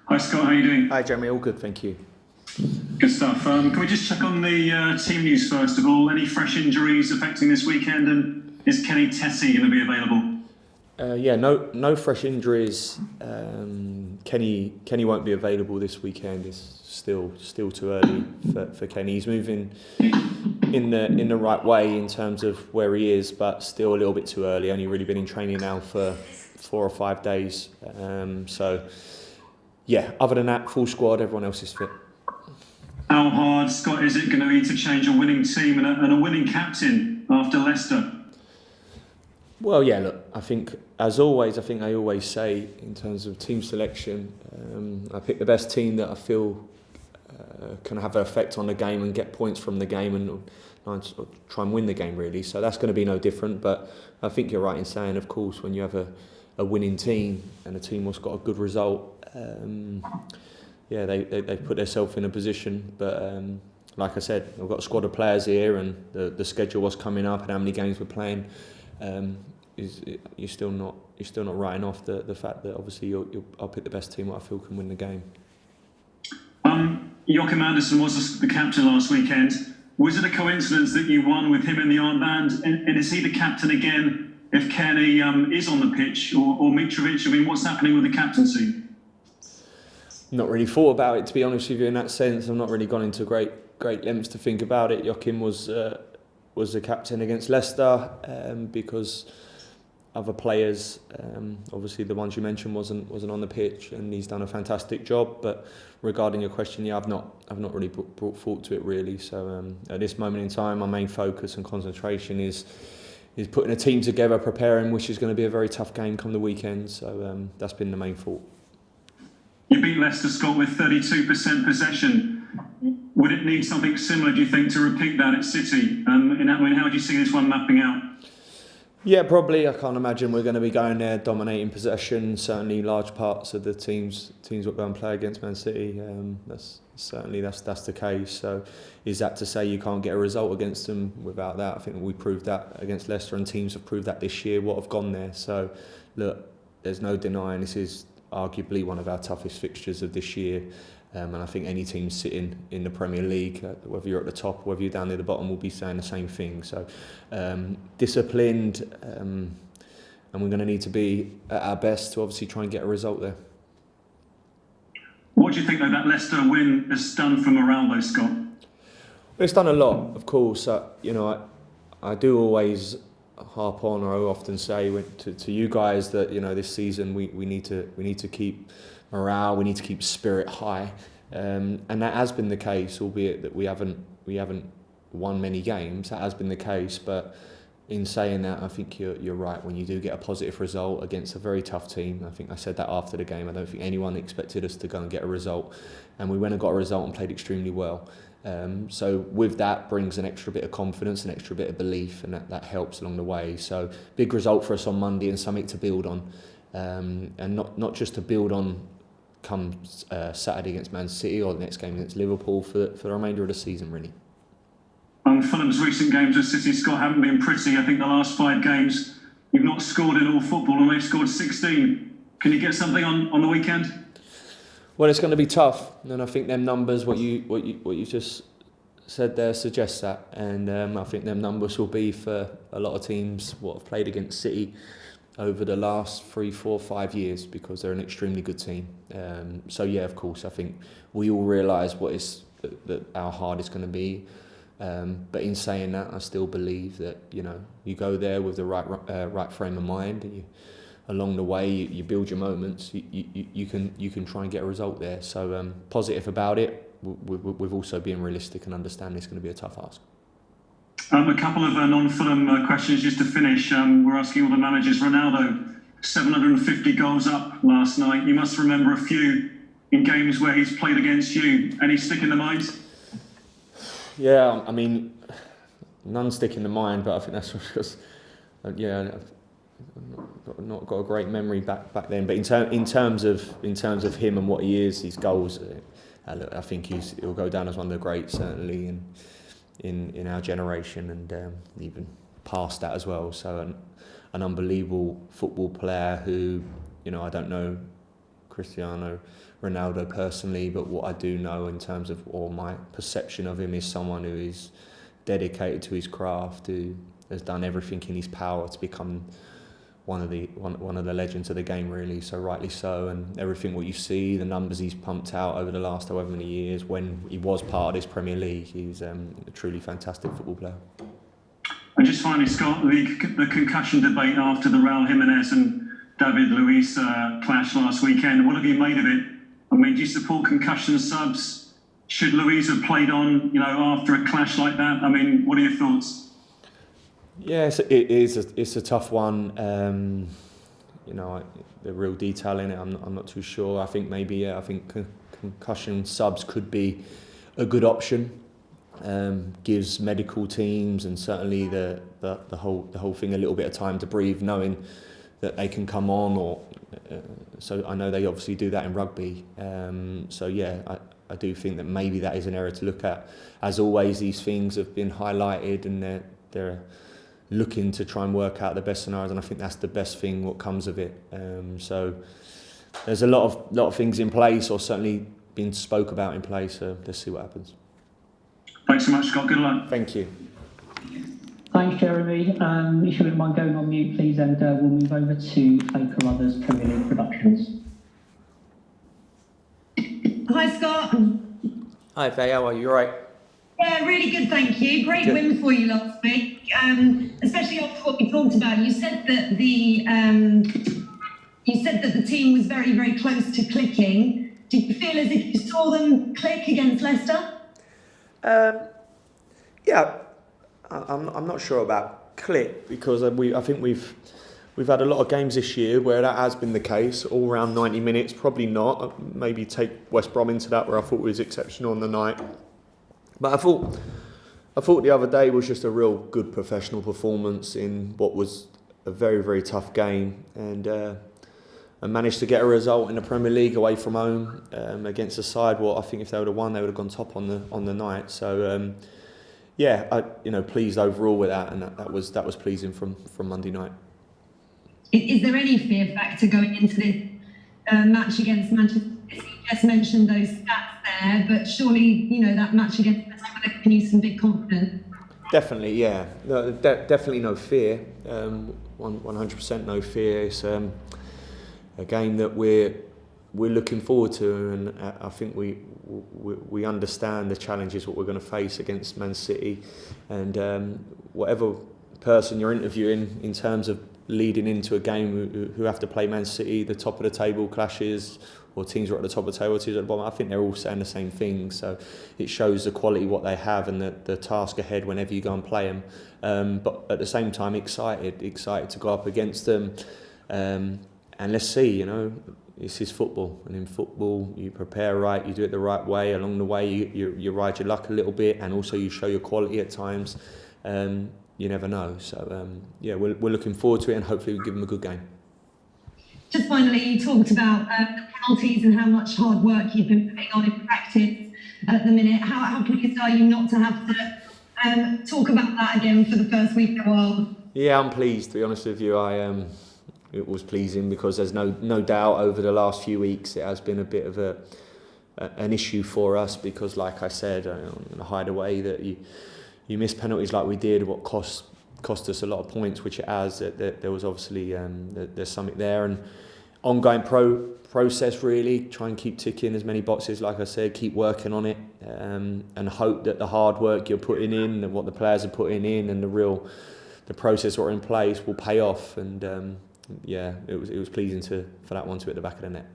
Hi Scott, how are you doing? Hi Jeremy, all good, thank you. Good stuff. Can we just check on the team news first of all? Any fresh injuries affecting this weekend, and is Kenny Tete going to be available? No fresh injuries. Kenny won't be available this weekend. It's still too early for Kenny. He's moving in the right way in terms of where he is, but still a little bit too early. Only really been in training now for 4 or 5 days. Other than that, full squad, everyone else is fit. How hard, Scott, is it going to be to change a winning team and a winning captain after Leicester? Well, yeah, look, I think, as always, I always say, in terms of team selection, I pick the best team that I feel can have an effect on the game and get points from the game and try and win the game, really. So that's going to be no different. But I think you're right in saying, of course, when you have a winning team and a team that's got a good result, they put themselves in a position. But like I said, we've got a squad of players here, and the schedule was coming up and how many games we're playing. You're still not writing off the fact that obviously I'll pick the best team that I feel can win the game. Joachim Andersen was the captain last weekend. Was it a coincidence that you won with him in the armband? And is he the captain again if Kenny is on the pitch or Mitrović? I mean, what's happening with the captaincy? Not really thought about it, to be honest with you, in that sense. I've not really gone into great lengths to think about it. Joachim was the captain against Leicester because other players, obviously the ones you mentioned, wasn't on the pitch, and he's done a fantastic job. But regarding your question, I've not really brought thought to it really. So at this moment in time, my main focus and concentration is putting a team together, preparing, which is going to be a very tough game come the weekend. So that's been the main thought. You beat Leicester, Scott, with 32% possession. Would it need something similar, do you think, to repeat that at City? How do you see this one mapping out? Yeah, probably. I can't imagine we're going to be going there dominating possession. Certainly, large parts of the teams will go and play against Man City. That's the case. So, is that to say you can't get a result against them without that? I think we proved that against Leicester, and teams have proved that this year. What have gone there? So, look, there's no denying this is arguably one of our toughest fixtures of this year. And I think any team sitting in the Premier League, whether you're at the top or whether you're down near the bottom, will be saying the same thing. So disciplined, and we're going to need to be at our best to obviously try and get a result there. What do you think, though, that Leicester win has done for morale, though, Scott? Well, it's done a lot, of course. I do always harp on, or I often say to you guys that this season we need to keep morale, we need to keep spirit high, and that has been the case, albeit that we haven't won many games. That has been the case, but in saying that, I think you're right. When you do get a positive result against a very tough team, I think I said that after the game, I don't think anyone expected us to go and get a result, and we went and got a result and played extremely well. So with that brings an extra bit of confidence, an extra bit of belief, and that helps along the way. So big result for us on Monday and something to build on, and not just to build on come Saturday against Man City or the next game against Liverpool for the remainder of the season, really. Fulham's recent games with City, Scott, haven't been pretty. I think the last 5 games you've not scored in all football, and they've scored 16. Can you get something on the weekend? Well, it's going to be tough, and I think them numbers, what you just said there, suggests that, and I think them numbers will be for a lot of teams what have played against City over the last 3, 4, 5 years, because they're an extremely good team. So yeah, of course, I think we all realise how hard it's going to be. But in saying that, I still believe that you go there with the right frame of mind, and along the way you build your moments. You can try and get a result there. So positive about it. We've also been realistic and understand it's going to be a tough ask. A couple of non-Fulham questions just to finish. We're asking all the managers. Ronaldo, 750 goals up last night. You must remember a few in games where he's played against you. Any stick in the mind? Yeah, I mean, none stick in the mind, but I think that's because, I've not got a great memory back then. But in terms of him and what he is, his goals, I think he'll go down as one of the greats, certainly in our generation, and even past that as well. So an unbelievable football player who, I don't know Cristiano Ronaldo personally, but what I do know in terms of, or my perception of him, is someone who is dedicated to his craft, who has done everything in his power to become one of the legends of the game, really. So rightly so, and everything what you see, the numbers he's pumped out over the last however many years when he was part of this Premier League, he's a truly fantastic football player. And just finally, Scott, the concussion debate after the Raul Jimenez and David Luiz clash last weekend. What have you made of it? I mean, do you support concussion subs? Should Luiz have played on, after a clash like that? I mean, what are your thoughts? Yes, it's a tough one. The real detail in it, I'm not too sure. I think maybe, I think concussion subs could be a good option. Gives medical teams and certainly the whole thing a little bit of time to breathe, knowing that they can come on. So I know they obviously do that in rugby. I do think that maybe that is an area to look at. As always, these things have been highlighted and they're looking to try and work out the best scenarios, and I think that's the best thing what comes of it. So there's a lot of things in place, or certainly been spoke about in place. So let's see what happens. Thanks so much, Scott. Good luck. Thank you. Thanks, Jeremy. If you wouldn't mind going on mute, please, and we'll move over to Faye Carruthers Premier League Productions. Hi, Scott. Hi, Faye. How are you? You all right? Yeah, really good, thank you. Great Good. win for you last week, especially after what we talked about. You said that the team was very, very close to clicking. Did you feel as if you saw them click against Leicester? I'm not sure about click, because I think we've had a lot of games this year where that has been the case, all around 90 minutes. Probably not. Maybe take West Brom into that, where I thought it was exceptional on the night. But I thought the other day was just a real good professional performance in what was a very, very tough game, and managed to get a result in the Premier League away from home against a side. Well, I think if they would have won, they would have gone top on the night. So pleased overall with that, and that was pleasing from Monday night. Is there any fear factor going into this match against Manchester City? You just mentioned those stats there, but surely, that match against Leicester would have given you some big confidence. Definitely, yeah. No, definitely no fear. 100% no fear. It's a game that we're looking forward to, and I think we understand the challenges what we're going to face against Man City, and whatever person you're interviewing in terms of leading into a game who have to play Man City, the top of the table clashes, or teams are at the top of the table, teams at the bottom. I think they're all saying the same thing. So it shows the quality what they have and the task ahead whenever you go and play them. But at the same time, excited to go up against them. And let's see, this is football, and in football you prepare right, you do it the right way. Along the way you ride your luck a little bit, and also you show your quality at times. You never know. So we're looking forward to it, and hopefully we give them a good game. Just finally, you talked about the penalties and how much hard work you've been putting on in practice at the minute. How pleased are you not to have to talk about that again for the first week in a while? Yeah, I'm pleased, to be honest with you. It was pleasing because there's no doubt over the last few weeks it has been a bit of an issue for us, because, like I said, in a hideaway that you miss penalties like we did, what cost us a lot of points, which it has. There was obviously there's something there, and ongoing process, really try and keep ticking as many boxes, like I said, keep working on it, and hope that the hard work you're putting in and what the players are putting in and the process that are in place will pay off. And it was pleasing for that one to hit the back of the net.